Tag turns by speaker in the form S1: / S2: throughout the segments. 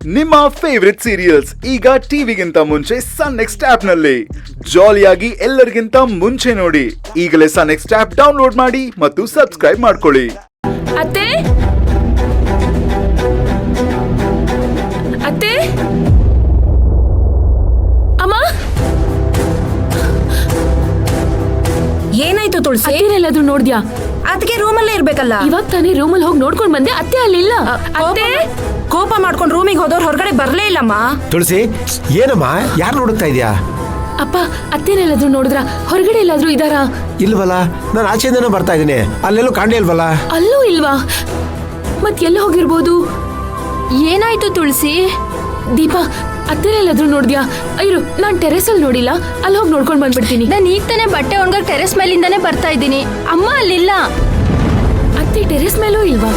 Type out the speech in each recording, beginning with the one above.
S1: ನಿಮ್ಮ favourite serials ಈಗ ಟಿವಿಗಿಂತ ಮುಂಚೆ ಸನ್ ನೆಕ್ಸ್ಟ್ ಆಪ್ ನಲ್ಲಿ ಜಾಲಿಯಾಗಿ ಎಲ್ಲರಿಗಿಂತ ಮುಂಚೆ ನೋಡಿ. ಈಗಲೇ ಸನ್ ನೆಕ್ಸ್ಟ್ ಆಪ್ ಡೌನ್ಲೋಡ್ ಮಾಡಿ ಮತ್ತು ಸಬ್ಸ್ಕ್ರೈಬ್ ಮಾಡ್ಕೊಳ್ಳಿ.
S2: ಅತ್ತೆ ಅತ್ತೆ ಅಮ್ಮ,
S3: ಏನಾಯ್ತು ತುಳಸಿ?
S2: ಅತ್ತೆನೆಲ್ಲಾದ್ರೂ ನೋಡ್ದ್ಯಾ?
S3: ಅದಕ್ಕೆ ರೂಮಲ್ಲೇ ಇರ್ಬೇಕಲ್ಲ.
S2: ಇವಾಗ ತಾನೇ ರೂಮಲ್ಲಿ ಹೋಗಿ ನೋಡ್ಕೊಂಡ್ ಬಂದೆ. ಅತ್ತೆ ಅಲ್ಲಿಲ್ಲ. ಅತ್ತೆ
S3: ಕೋಪ ಮಾಡ್ಕೊಂಡು ರೂಮಿಗೆ ಹೋದವ್ರು ಹೊರಗಡೆ ಬರ್ಲೇ ಇಲ್ಲಮ್ಮ.
S4: ತುಳಸಿ, ಏನಮ್ಮ ಯಾರು ನೋಡುತ್ತಾ ಇದೆಯಾ?
S2: ಅಪ್ಪ, ಅತ್ತೆನೆಲ್ಲಾದ್ರೂ ನೋಡಿದ್ರ? ಹೊರಗಡೆ ಎಲ್ಲಾದ್ರೂ ಇದಾರಾ?
S4: ಇಲ್ವಲ್ಲ, ನಾನು ಆಚೆಯಿಂದನೇ ಬರ್ತಾ ಇದ್ದೀನಿ. ಅಲ್ಲೆಲ್ಲೂ ಕಾಣೇ ಇಲ್ವಲ್ಲ?
S2: ಅಲ್ಲೂ ಇಲ್ವಾ? ಮತ್ ಎಲ್ಲ ಹೋಗಿರ್ಬೋದು?
S3: ಏನಾಯ್ತು ತುಳಸಿ?
S2: ದೀಪಾ, ಅತ್ತೆನೆಲ್ಲಾದ್ರೂ ನೋಡ್ದ್ಯಾ? ಅಯ್ಯೋ, ನಾನ್ ಟೆರೆಸ್ ಅಲ್ಲಿ ನೋಡಿಲ್ಲ. ಅಲ್ಲಿ ಹೋಗಿ ನೋಡ್ಕೊಂಡ್ ಬಂದ್ಬಿಡ್ತೀನಿ.
S3: ನಾನು ಈಗ ತಾನೇ ಬಟ್ಟೆ ಒಣಗಕ್ಕೆ ಟೆರೆಸ್ ಮೇಲಿಂದಾನೇ ಬರ್ತಾ ಇದ್ದೀನಿ. ಅಮ್ಮ ಅಲ್ಲಿಲ್ಲ.
S2: ಅತ್ತೆ ಟೆರೆಸ್ ಮೇಲೂ ಇಲ್ವಾ?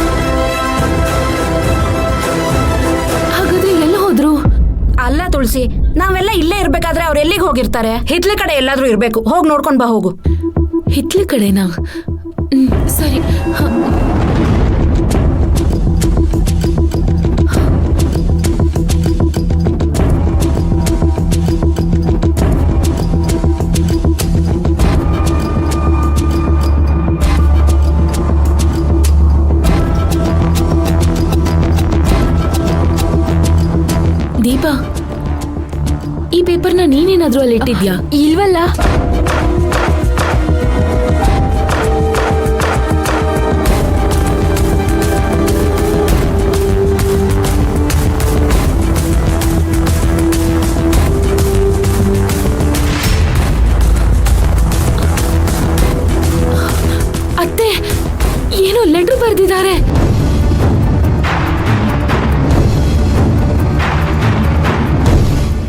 S2: ಹಾಗಾದ್ರೆ ಎಲ್ಲ ಹೋದ್ರು?
S3: ಅಲ್ಲ ತುಳಸಿ, ನಾವೆಲ್ಲ ಇಲ್ಲೇ ಇರ್ಬೇಕಾದ್ರೆ ಅವ್ರು ಎಲ್ಲಿಗೆ ಹೋಗಿರ್ತಾರೆ? ಹಿತ್ಲ ಕಡೆ ಎಲ್ಲಾದ್ರೂ ಇರ್ಬೇಕು. ಹೋಗಿ ನೋಡ್ಕೊಂಡ್ ಬಾ ಹೋಗು.
S2: ಹಿತ್ಲ ಕಡೆನಾ? ಸರಿ. ದೀಪಾ, ಈ ಪೇಪರ್ನ ನೀನೇನಾದ್ರೂ ಅಲ್ಲಿ ಇಟ್ಟಿದ್ಯಾ?
S3: ಇಲ್ವಲ್ಲ.
S2: ಅತ್ತೆ, ಏನೋ ಲೆಟರ್ ಬರೆದಿದ್ದಾರೆ.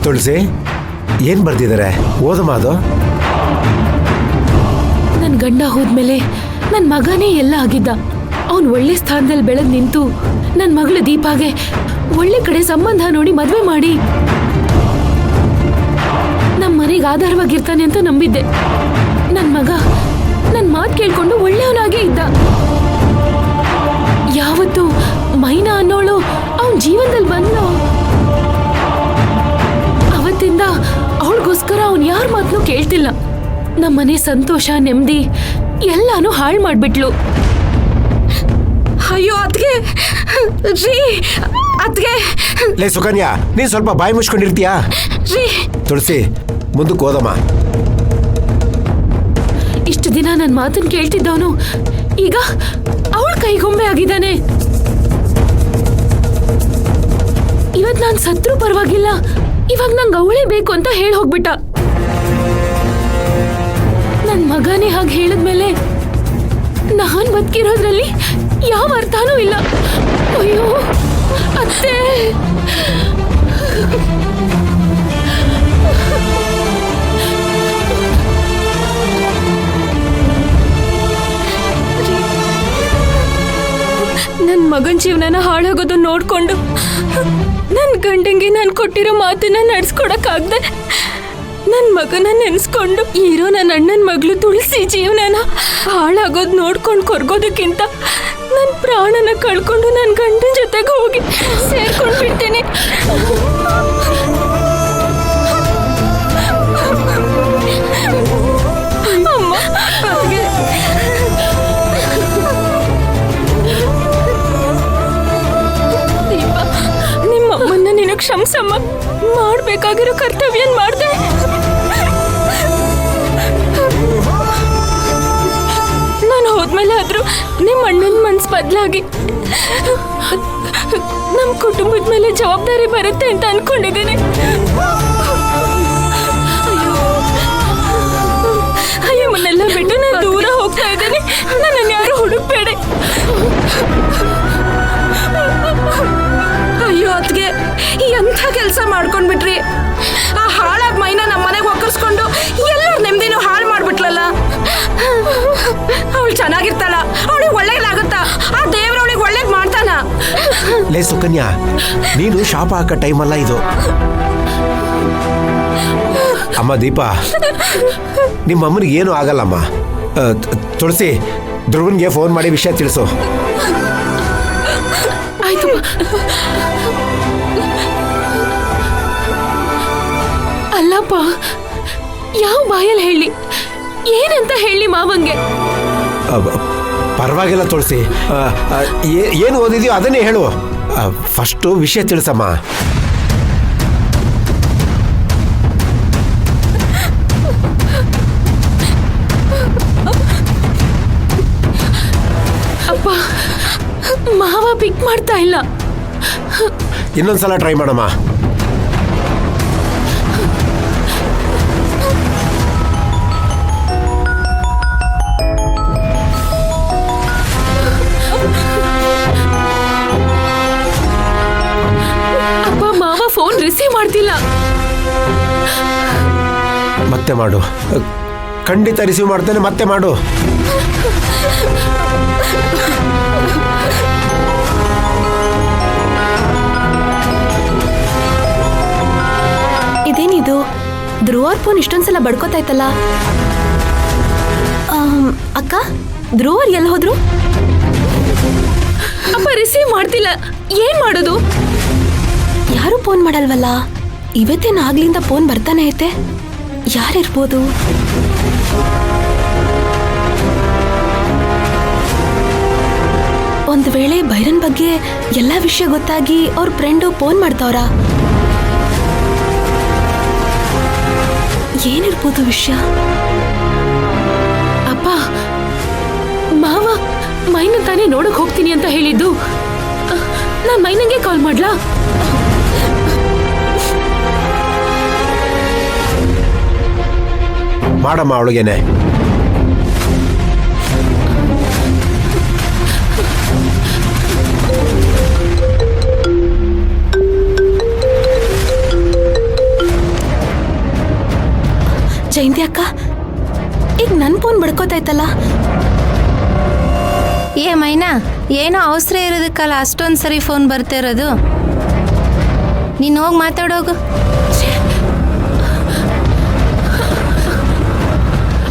S4: ತುಳಸಿ, ಏನ್ ಬರ್ದಿದ್ದಾರೆ? ಓದಮ್ಮ ಅದು.
S2: ನನ್ ಗಂಡ ಹೋದ್ಮೇಲೆ ನನ್ ಮಗನೇ ಎಲ್ಲ ಆಗಿದ್ದ. ಅವನ್ ಒಳ್ಳೆ ಸ್ಥಾನದಲ್ಲಿ ಬೆಳೆದ್ ನಿಂತು ನನ್ ಮಗಳು ದೀಪಾಗೆ ಒಳ್ಳೆ ಕಡೆ ಸಂಬಂಧ ನೋಡಿ ಮದ್ವೆ ಮಾಡಿ ನಮ್ ಮನೆಗೆ ಆಧಾರವಾಗಿರ್ತಾನೆ ಅಂತ ನಂಬಿದ್ದೆ. ನನ್ ಮಗ ನನ್ ಮಾತು ಕೇಳ್ಕೊಂಡು ಒಳ್ಳೆಯವನಾಗೇ ಇದ್ದ. ಯಾವತ್ತು ಮೈನಾ ಅನ್ನೋಳು ಅವನ್ ಜೀವನದಲ್ಲಿ ಬಂದ್ಲು, ಅವತ್ತಿಂದ ಅವಳಿಗೋಸ್ಕರ ಅವನ್ ಯಾರ ಮಾತನ್ನು ಕೇಳ್ತಿಲ್ಲ. ನಮ್ಮನೆ ಸಂತೋಷ, ನೆಮ್ಮದಿ ಎಲ್ಲಾನು ಹಾಳು ಮಾಡ್ಬಿಟ್ಲು.
S3: ಅಯ್ಯೋ ಅದ್ಗೆ ರೀ, ಅದ್ಗೆ.
S4: ಲೇ ಸುಕನ್ಯಾ, ನೀನ್ ಸ್ವಲ್ಪ ಬಾಯಿ ಮುಚ್ಕೊಂಡಿರ್ತೀಯಾ?
S3: ರೀ
S4: ತುಳಸಿ, ಮುಂದಕ್ಕೆ ಓದಮ್ಮ.
S2: ಇಷ್ಟು ದಿನ ನನ್ನ ಮಾತನ್ನು ಕೇಳ್ತಿದ್ದವನು ಈಗ ಅವಳ ಕೈಗೊಂಬೆ ಆಗಿದ್ದಾನೆ. ಇವತ್ ನಾನ್ ಸತ್ರು ಪರವಾಗಿಲ್ಲ, ಇವಾಗ ನಂಗೆ ಅವಳೇ ಬೇಕು ಅಂತ ಹೇಳಿ ಹೋಗ್ಬಿಟ್ಟ. ನನ್ ಮಗನೇ ಹಾಗೆ ಹೇಳಿದ್ಮೇಲೆ ನಾನ್ ಬದುಕಿರೋದ್ರಲ್ಲಿ ಯಾವ ಅರ್ಥನೂ ಇಲ್ಲ. ಅಯ್ಯೋ ಅತ್ತೆ, ನನ್ ಮಗನ್ ಜೀವನನ ಹಾಳಾಗೋದು ನೋಡ್ಕೊಂಡು ನನ್ ಗಂಡಂಗೆ ನಾನು ಕೊಟ್ಟಿರೋ ಮಾತನ್ನ ನಡ್ಸ್ಕೊಡಕ್ಕಾಗ್ದೆ ನನ್ ಮಗನ ನೆನ್ಸ್ಕೊಂಡು ಇರೋ ನನ್ನ ಅಣ್ಣನ ಮಗಳು ತುಳಸಿ ಜೀವನನ ಹಾಳಾಗೋದ್ ನೋಡ್ಕೊಂಡು ಕೊರ್ಗೋದಕ್ಕಿಂತ ನನ್ ಪ್ರಾಣನ ಕಳ್ಕೊಂಡು ನನ್ ಗಂಡನ ಜೊತೆಗೆ ಹೋಗಿ ಸೇರ್ಕೊಂಡ್ಬಿಡ್ತೀನಿ. ಅಮ್ಮ, ದೀಪಾ, ನಿಮ್ಮಮ್ಮನ್ನ ನಿನಗೆ ಕ್ಷಮಿಸಮ್ಮ. ಮಾಡ್ಬೇಕಾಗಿರೋ ಕರ್ತವ್ಯನ್ ಮಾಡ್ದೆ. ನಾನು ಹೋದ್ಮೇಲೆ ಆದ್ರೂ ನಿಮ್ಮ ಅಣ್ಣನ ಮನ್ಸು ಬದಲಾಗಿ ನಮ್ಮ ಕುಟುಂಬದ ಮೇಲೆ ಜವಾಬ್ದಾರಿ ಬರುತ್ತೆ ಅಂತ ಅನ್ಕೊಂಡಿದ್ದೀನಿ. ಅಯ್ಯೋ, ಮನ್ನೆಲ್ಲ ಬಿಟ್ಟು ನಾನು ದೂರ ಹೋಗ್ತಾ ಇದ್ದೀನಿ. ನನ್ನನ್ನು ಯಾರು ಹುಡುಕ್ಬೇಡಿ.
S3: ಅಯ್ಯೋ ಅದ್ಗೆ, ಎಂಥ ಕೆಲಸ ಮಾಡ್ಕೊಂಡ್ಬಿಟ್ರಿ. ಆ ಹಾಳಾಗ್ ಮೈನ ನಮ್ಮ ಮನೆಗೆ ಒಕ್ಕರ್ಸ್ಕೊಂಡು ಎಲ್ಲರ ನೆಮ್ಮದಿನೂ ಹಾಳು ಮಾಡ್ಬಿಟ್ಲಲ್ಲ. ಅವಳು ಚೆನ್ನಾಗಿರ್ತಾಳ, ಅವಳಿಗೆ ಒಳ್ಳೇದಾಗುತ್ತ, ಆ ದೇವ್ರ ಅವಳಿಗೆ ಒಳ್ಳೇದ್ ಮಾಡ್ತಾನ.
S4: ಲೇ ಸುಕನ್ಯಾ, ನೀನು ಶಾಪ ಹಾಕೋ ಟೈಮ್ ಅಲ್ಲ ಇದು. ಅಮ್ಮ ದೀಪಾ, ನಿಮ್ಮ ಅಮ್ಮನಿಗೆ ಏನು ಆಗಲ್ಲಮ್ಮ. ತುಳಸಿ, ಧ್ರುವನ್ಗೆ ಫೋನ್ ಮಾಡಿ ವಿಷಯ ತಿಳಿಸು.
S2: ಆಯ್ತು. ಅಲ್ಲಪ್ಪ, ಯಾವ ಬಾಯಲ್ಲಿ ಹೇಳಿ, ಏನಂತ ಹೇಳಿ ಮಾವಂಗೆ?
S4: ಪರವಾಗಿಲ್ಲ ತುಳಸಿ, ಏನು ಓದಿದೆಯೋ ಅದನ್ನೇ ಹೇಳು. ಫಸ್ಟು ವಿಷಯ ತಿಳಿಸಮ್ಮ.
S2: ಅಪ್ಪ, ಮಾವ ಪಿಕ್ ಮಾಡ್ತಾ ಇಲ್ಲ.
S4: ಇನ್ನೊಂದ್ಸಲ ಟ್ರೈ ಮಾಡಮ್ಮ.
S2: ಅಪ್ಪ, ಮಾವ ಫೋನ್ ರಿಸೀವ್ ಮಾಡ್ತಿಲ್ಲ.
S4: ಮತ್ತೆ ಮಾಡು, ಖಂಡಿತ ರಿಸೀವ್ ಮಾಡ್ತೇನೆ, ಮತ್ತೆ ಮಾಡು.
S5: ಇದೇನಿದು? ಧ್ರುವರ್ ಫೋನ್ ಇಷ್ಟೊಂದ್ಸಲ ಬಡ್ಕೋತಾಯ್ತಲ್ಲ. ಅಕ್ಕ, ಧ್ರುವರ್ ಎಲ್ಲಿ ಹೋದ್ರು?
S2: ಅಪ್ಪ, ರಿಸೀವ್ ಮಾಡ್ತಿಲ್ಲ. ಏನ್ ಮಾಡೋದು?
S5: ಯಾರು ಫೋನ್ ಮಾಡಲ್ವಲ್ಲ. ಇವತ್ತೇನು ಆಗ್ಲಿಂದ ಫೋನ್ ಬರ್ತಾನೆ ಐತೆ. ಯಾರಿರ್ಬೋದು? ಒಂದ್ ವೇಳೆ ಭೈರನ್ ಬಗ್ಗೆ ಎಲ್ಲ ವಿಷಯ ಗೊತ್ತಾಗಿ ಅವ್ರ ಫ್ರೆಂಡು ಫೋನ್ ಮಾಡ್ತಾವ್ರ? ಏನಿರ್ಬೋದು ವಿಷಯ?
S2: ಅಪ್ಪ, ಮಾವ ಮೈನ ತಾನೇ ನೋಡಕ್ ಹೋಗ್ತೀನಿ ಅಂತ ಹೇಳಿದ್ದು. ನಾನ್ ಮೈನಂಗೆ ಕಾಲ್ ಮಾಡ್ಲಾ?
S4: ಮಾಡಮ್ಮ ಅವಳಿಗೇನೆ.
S5: ಜಯಂತಿ ಅಕ್ಕ, ಈಗ ನನ್ ಫೋನ್ ಬಡ್ಕೋತಾಯ್ತಲ್ಲ.
S3: ಏ ಮೈನಾ, ಏನೋ ಅವಸರ ಇರೋದಕ್ಕಲ್ಲ ಅಷ್ಟೊಂದು ಸರಿ ಫೋನ್ ಬರ್ತಾ ಇರೋದು. ನೀನು ಹೋಗಿ ಮಾತಾಡೋಗು.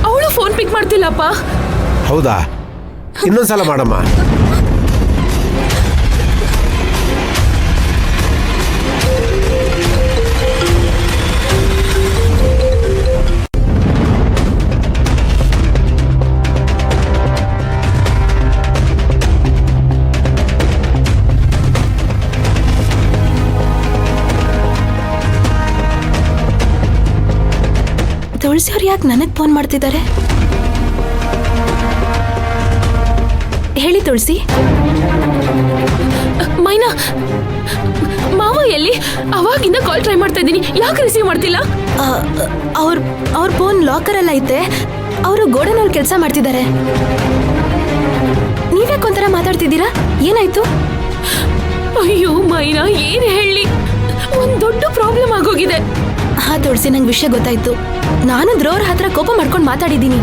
S2: ಅವಳು ಫೋನ್ ಪಿಕ್ ಮಾಡ್ತಿಲ್ಲಪ್ಪ.
S4: ಹೌದಾ? ಇನ್ನೊಂದ್ಸಲ ಮಾಡಮ್ಮ.
S5: ತುಳಸಿ ಅವ್ರು ಯಾಕೆ ನನಗೆ ಫೋನ್ ಮಾಡ್ತಿದ್ದಾರೆ? ಹೇಳಿ ತುಳಸಿ.
S2: ಮೈನಾ, ಮಾವ ಎಲ್ಲಿ? ಅವಾಗಿಂದ ಕಾಲ್ ಟ್ರೈ ಮಾಡ್ತಾ ಇದ್ದೀನಿ, ಯಾಕೆ ರಿಸೀವ್ ಮಾಡ್ತಿಲ್ಲ?
S5: ಅವ್ರ ಫೋನ್ ಲಾಕರ್ ಎಲ್ಲ ಐತೆ. ಅವರು ಗೋಡನಲ್ಲಿ ಕೆಲಸ ಮಾಡ್ತಿದ್ದಾರೆ. ನೀವ್ಯಾಕೊಂಥರ ಮಾತಾಡ್ತಿದ್ದೀರಾ? ಏನಾಯ್ತು?
S2: ಅಯ್ಯೋ ಮೈನಾ, ಏನ್ ಹೇಳಿ, ಒಂದ್ ದೊಡ್ಡ ಪ್ರಾಬ್ಲಮ್ ಆಗೋಗಿದೆ.
S5: ಹಾ ತುಳಸಿ, ನಂಗೆ ವಿಷಯ ಗೊತ್ತಾಯ್ತು. ನಾನು ಧ್ರುವರ್ ಹತ್ರ ಕೋಪ ಮಾಡ್ಕೊಂಡು ಮಾತಾಡಿದ್ದೀನಿ.